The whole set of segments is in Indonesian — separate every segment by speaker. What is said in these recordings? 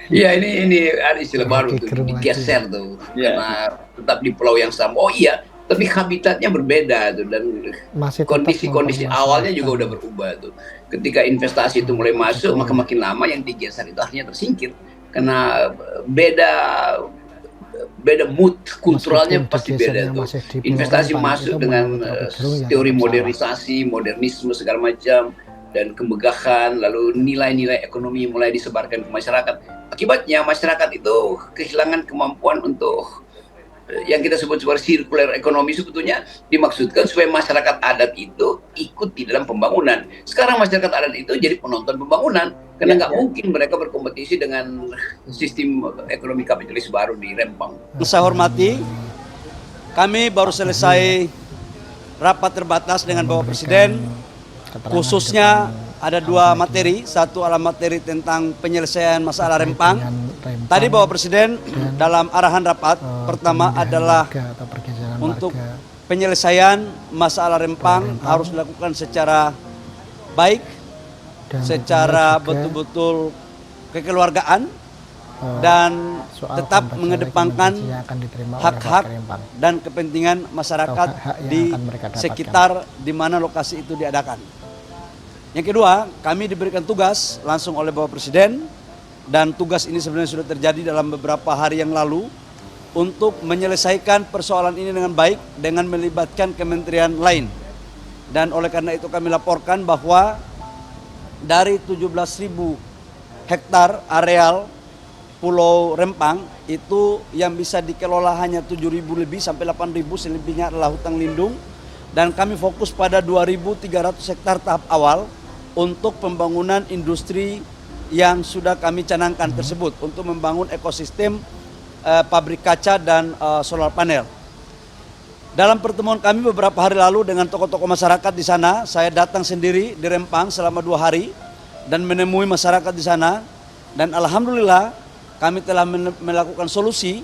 Speaker 1: Iya, ini ada istilah baru
Speaker 2: Lagi
Speaker 1: tuh,
Speaker 2: gerung lagi ya.
Speaker 1: digeser tuh, karena tetap di pulau yang sama. Oh iya, tapi habitatnya berbeda tuh, dan
Speaker 2: Masih tetap
Speaker 1: kondisi-kondisi awalnya juga
Speaker 2: mempermasalahkan.
Speaker 1: udah berubah tuh. Ketika investasi itu mulai masuk, maka
Speaker 2: Betul.
Speaker 1: makin lama yang digeser itu akhirnya tersingkir karena beda beda mood
Speaker 2: Meskipun
Speaker 1: kulturalnya pasti beda
Speaker 2: digesernya
Speaker 1: tuh.
Speaker 2: masih di Pulau
Speaker 1: Investasi
Speaker 2: Rempang, itu
Speaker 1: masuk dengan
Speaker 2: menurut Rocky Gerung ya
Speaker 1: teori
Speaker 2: tetap salah.
Speaker 1: modernisasi, modernisme segala macam, dan kemegahan, lalu nilai-nilai ekonomi mulai disebarkan ke masyarakat. Akibatnya masyarakat itu kehilangan kemampuan untuk yang kita sebut sebagai circular ekonomi, sebetulnya dimaksudkan supaya masyarakat adat itu ikut di dalam pembangunan. Sekarang masyarakat adat itu jadi penonton pembangunan karena nggak mungkin mereka berkompetisi dengan sistem ekonomi kapitalis baru di Rempang.
Speaker 3: Saya hormati, kami baru
Speaker 2: Akhirnya
Speaker 3: selesai rapat terbatas dengan Bapak
Speaker 2: memberikan
Speaker 3: Presiden,
Speaker 2: keterangan
Speaker 3: khususnya
Speaker 2: depan
Speaker 3: ada dua
Speaker 2: awal
Speaker 3: materi, satu adalah materi tentang penyelesaian masalah
Speaker 2: terkait
Speaker 3: Rempang.
Speaker 2: dengan Rempang
Speaker 3: Tadi Bapak Presiden
Speaker 2: dan
Speaker 3: dalam arahan rapat pertama
Speaker 2: pemindahan
Speaker 3: adalah
Speaker 2: warga atau pergeseran
Speaker 3: untuk
Speaker 2: warga
Speaker 3: penyelesaian masalah Rempang
Speaker 2: Rempang
Speaker 3: harus dilakukan secara baik,
Speaker 2: dan
Speaker 3: secara
Speaker 2: juga
Speaker 3: betul-betul kekeluargaan,
Speaker 2: eh,
Speaker 3: dan
Speaker 2: soal
Speaker 3: tetap
Speaker 2: kompensasi
Speaker 3: mengedepankan
Speaker 2: yang akan diterima oleh
Speaker 3: hak-hak
Speaker 2: warga Rempang
Speaker 3: dan kepentingan
Speaker 2: atau
Speaker 3: masyarakat
Speaker 2: hak-hak yang
Speaker 3: di
Speaker 2: akan mereka dapatkan.
Speaker 3: sekitar di mana lokasi itu diadakan. Yang kedua, kami diberikan tugas langsung oleh Bapak Presiden, dan tugas ini sebenarnya sudah terjadi dalam beberapa hari yang lalu, untuk menyelesaikan persoalan ini dengan baik dengan melibatkan kementerian lain. Dan oleh karena itu kami laporkan bahwa dari 17.000 hektar areal Pulau Rempang itu yang bisa dikelola hanya 7.000 lebih sampai 8.000, selebihnya adalah hutan lindung, dan kami fokus pada 2.300 hektar tahap awal untuk pembangunan industri yang sudah kami canangkan tersebut untuk membangun ekosistem pabrik kaca dan solar panel. Dalam pertemuan kami beberapa hari lalu dengan tokoh-tokoh masyarakat di sana, saya datang sendiri di Rempang selama 2 hari dan menemui masyarakat di sana, dan alhamdulillah kami telah melakukan solusi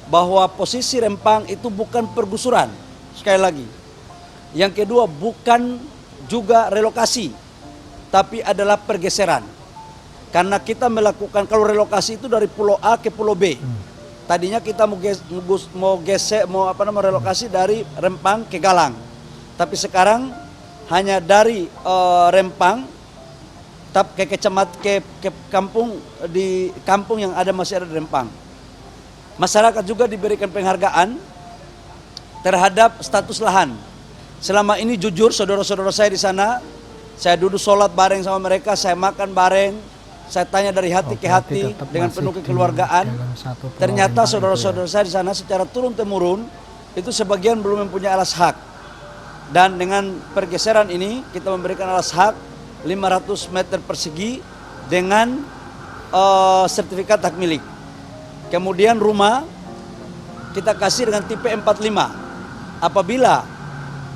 Speaker 3: bahwa posisi Rempang itu bukan pergusuran, sekali lagi. Yang kedua, bukan juga relokasi, tapi adalah pergeseran. Karena kita melakukan, kalau relokasi itu dari pulau A ke pulau B. Tadinya kita mau relokasi dari Rempang ke Galang. Tapi sekarang hanya dari Rempang ke kampung, di kampung yang ada masih ada di Rempang. Masyarakat juga diberikan penghargaan terhadap status lahan. Selama ini jujur saudara-saudara saya di sana, saya duduk sholat bareng sama mereka, saya makan bareng, saya tanya dari hati ke hati dengan penuh kekeluargaan. Ternyata saudara-saudara saya di sana secara turun-temurun itu sebagian belum mempunyai alas hak. Dan dengan pergeseran ini kita memberikan alas hak 500 meter persegi dengan sertifikat hak milik. Kemudian rumah kita kasih dengan tipe 45. Apabila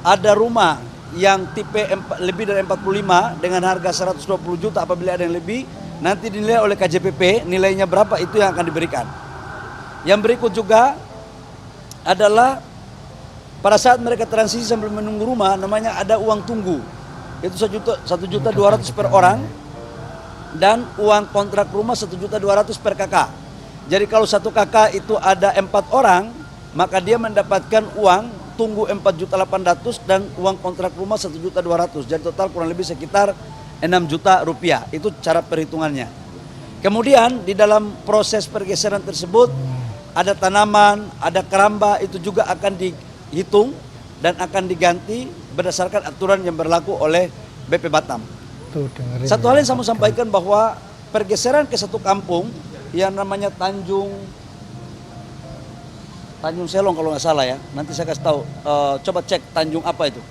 Speaker 3: ada rumah yang tipe lebih dari 45 dengan harga 120 juta, apabila ada yang lebih, nanti dinilai oleh KJPP, nilainya berapa itu yang akan diberikan. Yang berikut juga adalah pada saat mereka transisi sambil menunggu rumah, namanya ada uang tunggu. Itu 1.200.000 per orang, dan uang kontrak rumah 1.200.000 per kakak. Jadi kalau satu kakak itu ada 4 orang, maka dia mendapatkan uang tunggu 4.800.000 dan uang kontrak rumah 1.200.000. Jadi total kurang lebih sekitar 6 juta rupiah. Itu cara perhitungannya. Kemudian di dalam proses pergeseran tersebut ada tanaman, ada keramba, itu juga akan dihitung dan akan diganti berdasarkan aturan yang berlaku oleh BP Batam. Satu hal yang saya mau sampaikan bahwa pergeseran ke satu kampung yang namanya Tanjung Selong kalau nggak salah ya, nanti saya kasih tahu. Coba cek Tanjung apa itu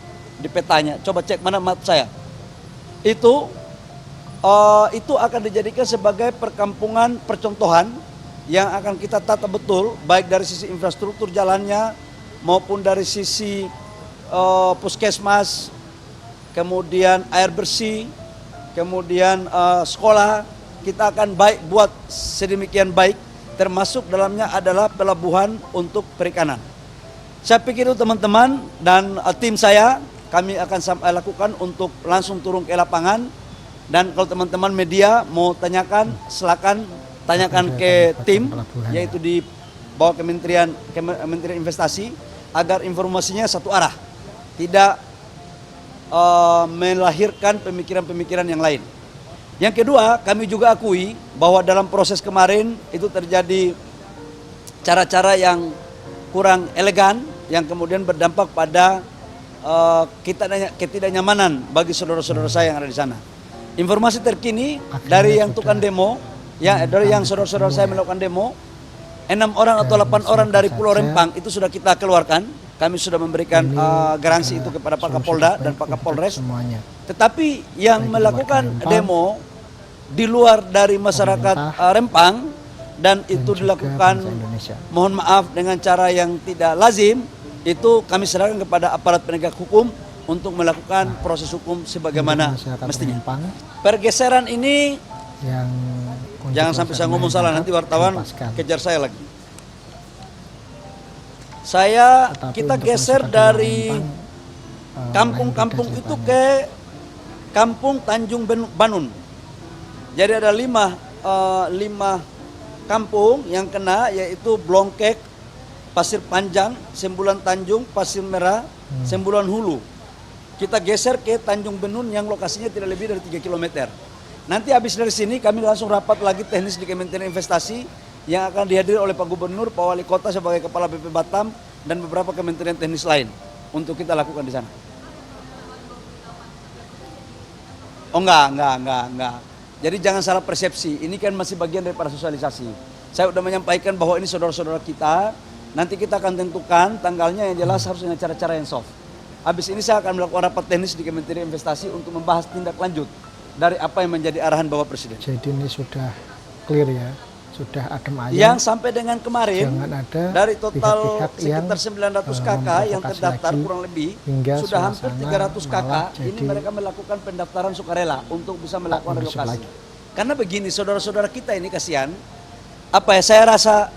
Speaker 3: di petanya. Coba cek mana map saya. Itu akan dijadikan sebagai perkampungan percontohan yang akan kita tata betul, baik dari sisi infrastruktur jalannya maupun dari sisi puskesmas, kemudian air bersih, kemudian sekolah. Kita akan buat sedemikian baik. Termasuk dalamnya adalah pelabuhan untuk perikanan. Saya pikir itu teman-teman dan tim saya, kami akan lakukan untuk langsung turun ke lapangan. Dan kalau teman-teman media mau tanyakan, silakan tanyakan
Speaker 2: Ada
Speaker 3: ke
Speaker 2: Kabupaten
Speaker 3: tim,
Speaker 2: Pelabuhan.
Speaker 3: yaitu di bawah Kementerian Investasi, agar informasinya satu arah, tidak melahirkan pemikiran-pemikiran yang lain. Yang kedua, kami juga akui bahwa dalam proses kemarin itu terjadi cara-cara yang kurang elegan, yang kemudian berdampak pada ketidaknyamanan bagi saudara-saudara saya yang ada di sana. Informasi terkini dari yang tukang demo, dari yang saudara-saudara saya melakukan demo, 6 orang atau 8 orang dari Pulau Rempang itu sudah kita keluarkan. Kami sudah memberikan garansi itu kepada Pak Kapolda dan Pak Kapolres.
Speaker 2: Semuanya.
Speaker 3: Tetapi yang melakukan demo di luar dari masyarakat Rempang dan itu dilakukan, mohon maaf, dengan cara yang tidak lazim, itu kami serahkan kepada aparat penegak hukum untuk melakukan proses hukum sebagaimana mestinya. Pergeseran ini
Speaker 2: Yang
Speaker 3: jangan sampai saya ngomong salah, nanti wartawan kejar saya lagi. Kita geser dari kampung-kampung itu ke kampung Tanjung Banun. Jadi ada lima kampung yang kena, yaitu Blongkek, Pasir Panjang, Sembulan Tanjung, Pasir Merah, Sembulan Hulu. Kita geser ke Tanjung Benun yang lokasinya tidak lebih dari 3 km. Nanti habis dari sini kami langsung rapat lagi teknis di Kementerian Investasi yang akan dihadiri oleh Pak Gubernur, Pak Wali Kota sebagai Kepala BP Batam dan beberapa kementerian teknis lain untuk kita lakukan di sana. Oh enggak. Jadi jangan salah persepsi, ini kan masih bagian daripada sosialisasi. Saya sudah menyampaikan bahwa ini saudara-saudara kita, nanti kita akan tentukan tanggalnya, yang jelas harus dengan cara-cara yang soft. Habis ini saya akan melakukan rapat teknis di Kementerian Investasi untuk membahas tindak lanjut dari apa yang menjadi arahan Bapak Presiden.
Speaker 2: Jadi ini sudah clear ya, sudah adem ayem.
Speaker 3: Yang sampai dengan kemarin,
Speaker 2: ada
Speaker 3: dari total
Speaker 2: pihak-pihak
Speaker 3: sekitar 900 KK yang terdaftar kurang lebih, sudah hampir 300 KK, ini mereka melakukan pendaftaran sukarela untuk bisa melakukan relokasi. Karena begini, saudara-saudara kita ini kasihan, saya rasa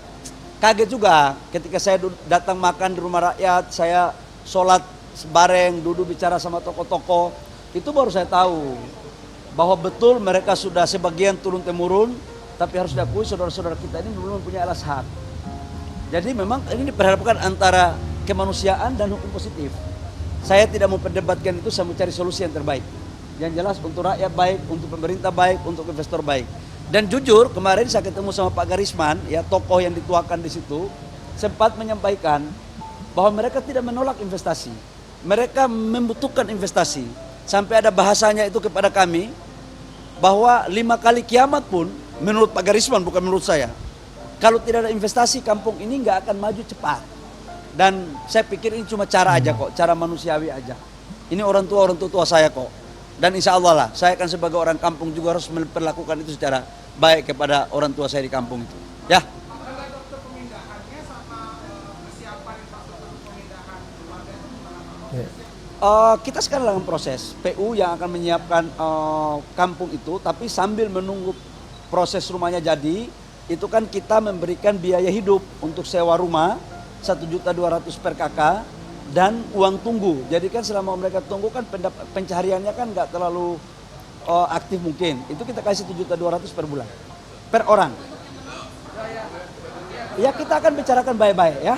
Speaker 3: kaget juga ketika saya datang makan di rumah rakyat, saya sholat bareng, duduk bicara sama tokoh-tokoh, itu baru saya tahu bahwa betul mereka sudah sebagian turun-temurun, tapi harus diakui saudara-saudara kita ini belum mempunyai alas hak. Jadi memang ini diperhadapkan antara kemanusiaan dan hukum positif. Saya tidak mau perdebatkan itu, saya mau cari solusi yang terbaik. Yang jelas untuk rakyat baik, untuk pemerintah baik, untuk investor baik. Dan jujur kemarin saya ketemu sama Pak Garisman, ya tokoh yang dituakan di situ, sempat menyampaikan bahwa mereka tidak menolak investasi. Mereka membutuhkan investasi. Sampai ada bahasanya itu kepada kami, bahwa 5 kali kiamat pun, menurut Pak Garisman, bukan menurut saya, kalau tidak ada investasi, kampung ini nggak akan maju cepat. Dan saya pikir ini cuma cara aja kok, cara manusiawi aja. Ini orang tua saya kok. Dan insya Allah lah, saya akan sebagai orang kampung juga harus memperlakukan itu secara baik kepada orang tua saya di kampung itu. Ya. Kita sekarang dalam proses PU yang akan menyiapkan kampung itu, tapi sambil menunggu proses rumahnya jadi, itu kan kita memberikan biaya hidup untuk sewa rumah 1.200.000 per kakak dan uang tunggu. Jadi kan selama mereka tunggu kan pencahariannya kan nggak terlalu aktif mungkin. Itu kita kasih 7.200.000 per bulan, per orang. Ya kita akan bicarakan baik-baik ya.